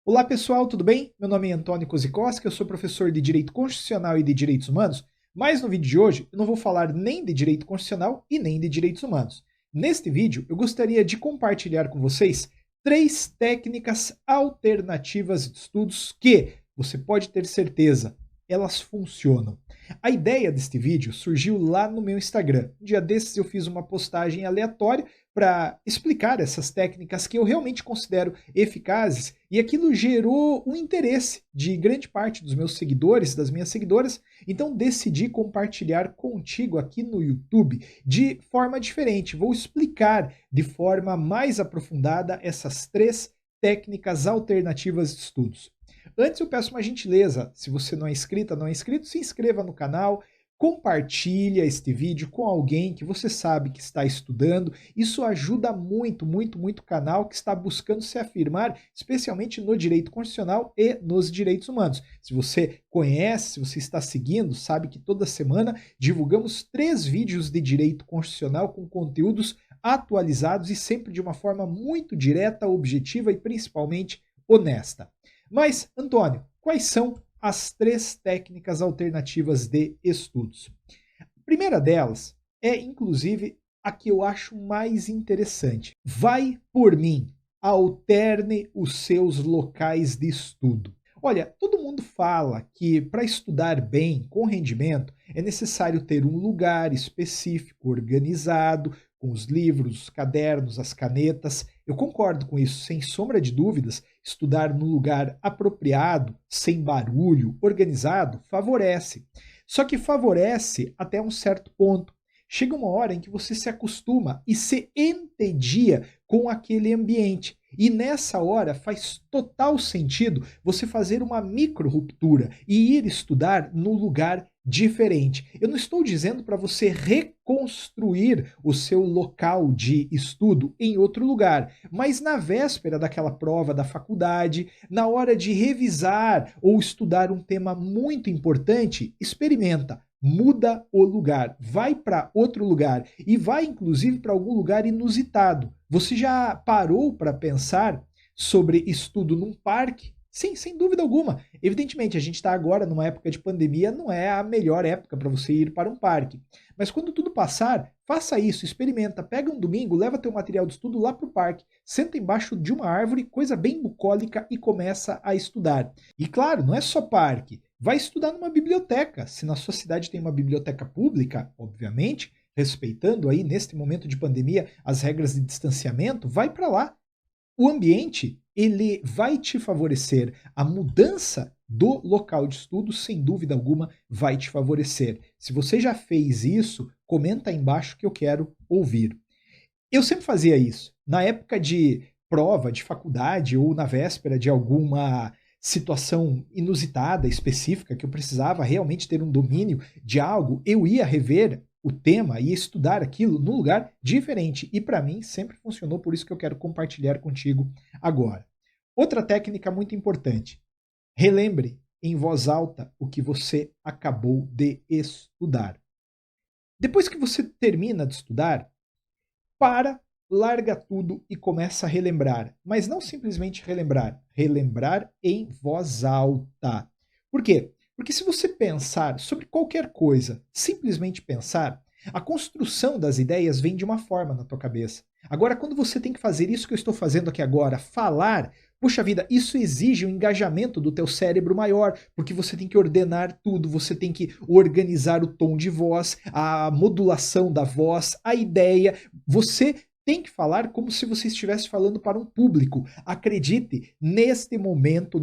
Olá pessoal, tudo bem? Meu nome é Antônio Kozikowski, eu sou professor de Direito Constitucional e de Direitos Humanos, mas no vídeo de hoje eu não vou falar nem de Direito Constitucional e nem de Direitos Humanos. Neste vídeo eu gostaria de compartilhar com vocês 3 técnicas alternativas de estudos que, você pode ter certeza, elas funcionam. A ideia deste vídeo surgiu lá no meu Instagram. Um dia desses eu fiz uma postagem aleatória para explicar essas técnicas que eu realmente considero eficazes, e aquilo gerou um interesse de grande parte dos meus seguidores, das minhas seguidoras, então decidi compartilhar contigo aqui no YouTube de forma diferente. Vou explicar de forma mais aprofundada essas 3 técnicas alternativas de estudos. Antes eu peço uma gentileza, se você não é inscrita, não é inscrito, se inscreva no canal, compartilha este vídeo com alguém que você sabe que está estudando. Isso ajuda muito, muito, muito o canal que está buscando se afirmar, especialmente no direito constitucional e nos direitos humanos. Se você conhece, se você está seguindo, sabe que toda semana divulgamos 3 vídeos de direito constitucional com conteúdos atualizados e sempre de uma forma muito direta, objetiva e principalmente honesta. Mas, Antônio, quais são as 3 técnicas alternativas de estudos? A primeira delas é, inclusive, a que eu acho mais interessante. Vai por mim, alterne os seus locais de estudo. Olha, todo mundo fala que para estudar bem, com rendimento, é necessário ter um lugar específico, organizado, com os livros, os cadernos, as canetas. Eu concordo com isso, sem sombra de dúvidas. Estudar no lugar apropriado, sem barulho, organizado, favorece. Só que favorece até um certo ponto. Chega uma hora em que você se acostuma e se entedia com aquele ambiente. E nessa hora faz total sentido você fazer uma micro ruptura e ir estudar no lugar diferente. Eu não estou dizendo para você reconstruir o seu local de estudo em outro lugar, mas na véspera daquela prova da faculdade, na hora de revisar ou estudar um tema muito importante, experimenta. Muda o lugar, vai para outro lugar e vai inclusive para algum lugar inusitado. Você já parou para pensar sobre estudo num parque? Sim, sem dúvida alguma. Evidentemente, a gente está agora numa época de pandemia, não é a melhor época para você ir para um parque. Mas quando tudo passar, faça isso, experimenta, pega um domingo, leva teu material de estudo lá para o parque, senta embaixo de uma árvore, coisa bem bucólica, e começa a estudar. E claro, não é só parque. Vai estudar numa biblioteca. Se na sua cidade tem uma biblioteca pública, obviamente, respeitando aí neste momento de pandemia as regras de distanciamento, vai para lá. O ambiente, ele vai te favorecer. A mudança do local de estudo, sem dúvida alguma, vai te favorecer. Se você já fez isso, comenta aí embaixo que eu quero ouvir. Eu sempre fazia isso. Na época de prova, de faculdade ou na véspera de alguma situação inusitada, específica, que eu precisava realmente ter um domínio de algo, eu ia rever o tema, ia estudar aquilo num lugar diferente. E para mim sempre funcionou, por isso que eu quero compartilhar contigo agora. Outra técnica muito importante. Relembre em voz alta o que você acabou de estudar. Depois que você termina de estudar, larga tudo e começa a relembrar. Mas não simplesmente relembrar, relembrar em voz alta. Por quê? Porque se você pensar sobre qualquer coisa, simplesmente pensar, a construção das ideias vem de uma forma na tua cabeça. Agora, quando você tem que fazer isso que eu estou fazendo aqui agora, falar, puxa vida, isso exige um engajamento do teu cérebro maior, porque você tem que ordenar tudo, você tem que organizar o tom de voz, a modulação da voz, a ideia. Você tem que falar como se você estivesse falando para um público. Acredite, neste momento,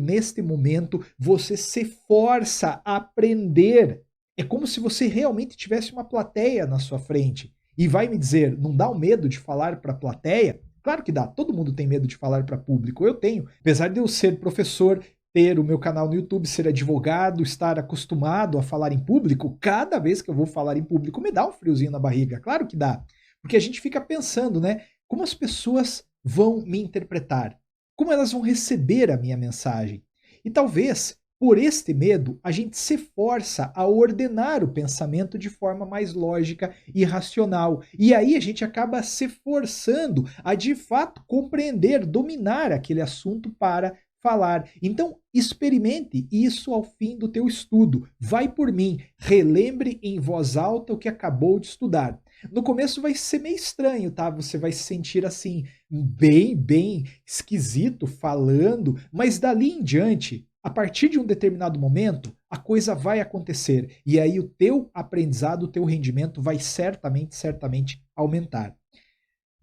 você se força a aprender. É como se você realmente tivesse uma plateia na sua frente. E vai me dizer, não dá o medo de falar para a plateia? Claro que dá, todo mundo tem medo de falar para público. Eu tenho, apesar de eu ser professor, ter o meu canal no YouTube, ser advogado, estar acostumado a falar em público, cada vez que eu vou falar em público me dá um friozinho na barriga, claro que dá. Porque a gente fica pensando, né? Como as pessoas vão me interpretar? Como elas vão receber a minha mensagem? E talvez, por este medo, a gente se força a ordenar o pensamento de forma mais lógica e racional. E aí a gente acaba se forçando a, de fato, compreender, dominar aquele assunto para falar. Então, experimente isso ao fim do teu estudo. Vai por mim, relembre em voz alta o que acabou de estudar. No começo vai ser meio estranho, tá? Você vai se sentir assim, bem esquisito falando, mas dali em diante, a partir de um determinado momento, a coisa vai acontecer e aí o teu aprendizado, o teu rendimento vai certamente aumentar.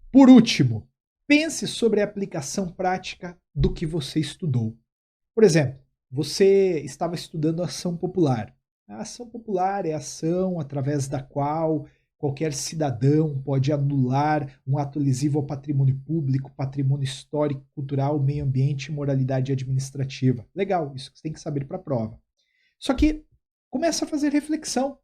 Por último, pense sobre a aplicação prática do que você estudou. Por exemplo, você estava estudando ação popular. A ação popular é a ação através da qual qualquer cidadão pode anular um ato lesivo ao patrimônio público, patrimônio histórico, cultural, meio ambiente e moralidade administrativa. Legal, isso que você tem que saber para a prova. Só que começa a fazer reflexão.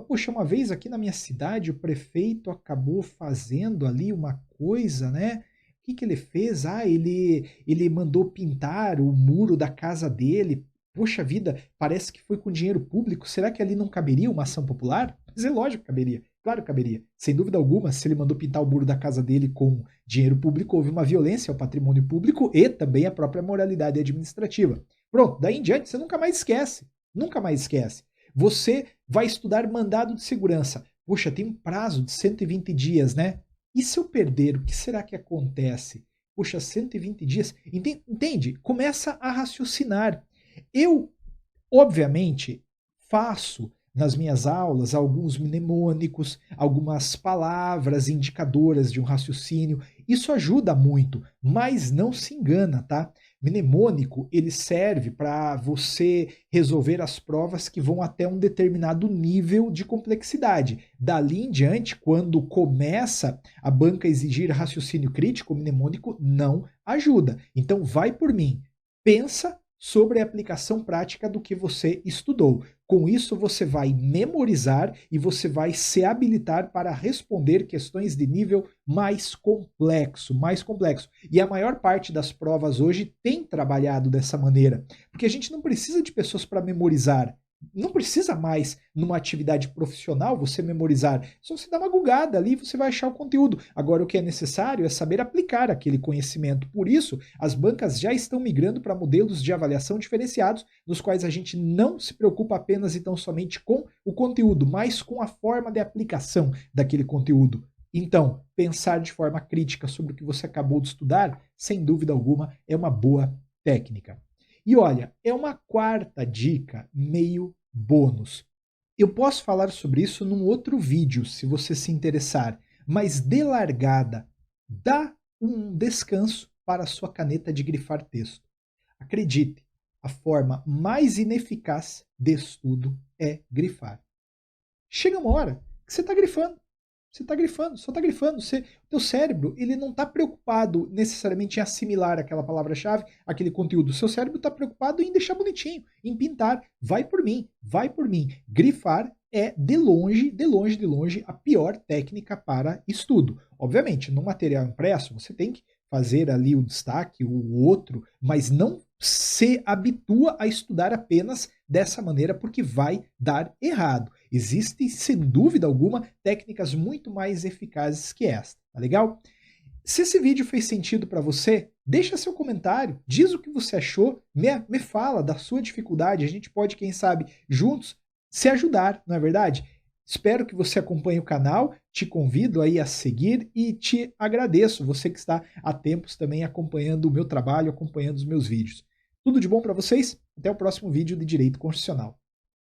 Poxa, uma vez aqui na minha cidade o prefeito acabou fazendo ali uma coisa, né? O que ele fez? Ele mandou pintar o muro da casa dele. Poxa vida, parece que foi com dinheiro público. Será que ali não caberia uma ação popular? Mas é lógico que caberia. Claro que caberia. Sem dúvida alguma, se ele mandou pintar o muro da casa dele com dinheiro público, houve uma violência ao patrimônio público e também à própria moralidade administrativa. Pronto, daí em diante você nunca mais esquece. Nunca mais esquece. Você vai estudar mandado de segurança. Poxa, tem um prazo de 120 dias, né? E se eu perder, o que será que acontece? Poxa, 120 dias. Entende? Começa a raciocinar. Eu, obviamente, faço nas minhas aulas alguns mnemônicos, algumas palavras indicadoras de um raciocínio. Isso ajuda muito, mas não se engana, tá? Mnemônico, ele serve para você resolver as provas que vão até um determinado nível de complexidade. Dali em diante, quando começa a banca exigir raciocínio crítico, o mnemônico não ajuda. Então vai por mim. Pensa sobre a aplicação prática do que você estudou. Com isso, você vai memorizar e você vai se habilitar para responder questões de nível mais complexo, mais complexo. E a maior parte das provas hoje tem trabalhado dessa maneira, porque a gente não precisa de pessoas para memorizar. Não precisa mais, numa atividade profissional, você memorizar. Só você dá uma gugada ali e você vai achar o conteúdo. Agora, o que é necessário é saber aplicar aquele conhecimento. Por isso, as bancas já estão migrando para modelos de avaliação diferenciados, nos quais a gente não se preocupa apenas e tão somente com o conteúdo, mas com a forma de aplicação daquele conteúdo. Então, pensar de forma crítica sobre o que você acabou de estudar, sem dúvida alguma, é uma boa técnica. E olha, é uma quarta dica meio bônus. Eu posso falar sobre isso num outro vídeo, se você se interessar, mas de largada, dá um descanso para a sua caneta de grifar texto. Acredite, a forma mais ineficaz de estudo é grifar. Chega uma hora que você está grifando. Você está grifando, só está grifando. O teu cérebro ele não está preocupado necessariamente em assimilar aquela palavra-chave, aquele conteúdo. O seu cérebro está preocupado em deixar bonitinho, em pintar. Vai por mim, vai por mim. Grifar é, de longe, a pior técnica para estudo. Obviamente, no material impresso, você tem que fazer ali o destaque, o outro, mas não se habitua a estudar apenas dessa maneira porque vai dar errado. Existem, sem dúvida alguma, técnicas muito mais eficazes que esta, tá legal? Se esse vídeo fez sentido para você, deixa seu comentário, diz o que você achou, me fala da sua dificuldade, a gente pode, quem sabe, juntos se ajudar, não é verdade? Espero que você acompanhe o canal, te convido aí a seguir e te agradeço, você que está há tempos também acompanhando o meu trabalho, acompanhando os meus vídeos. Tudo de bom para vocês? Até o próximo vídeo de Direito Constitucional.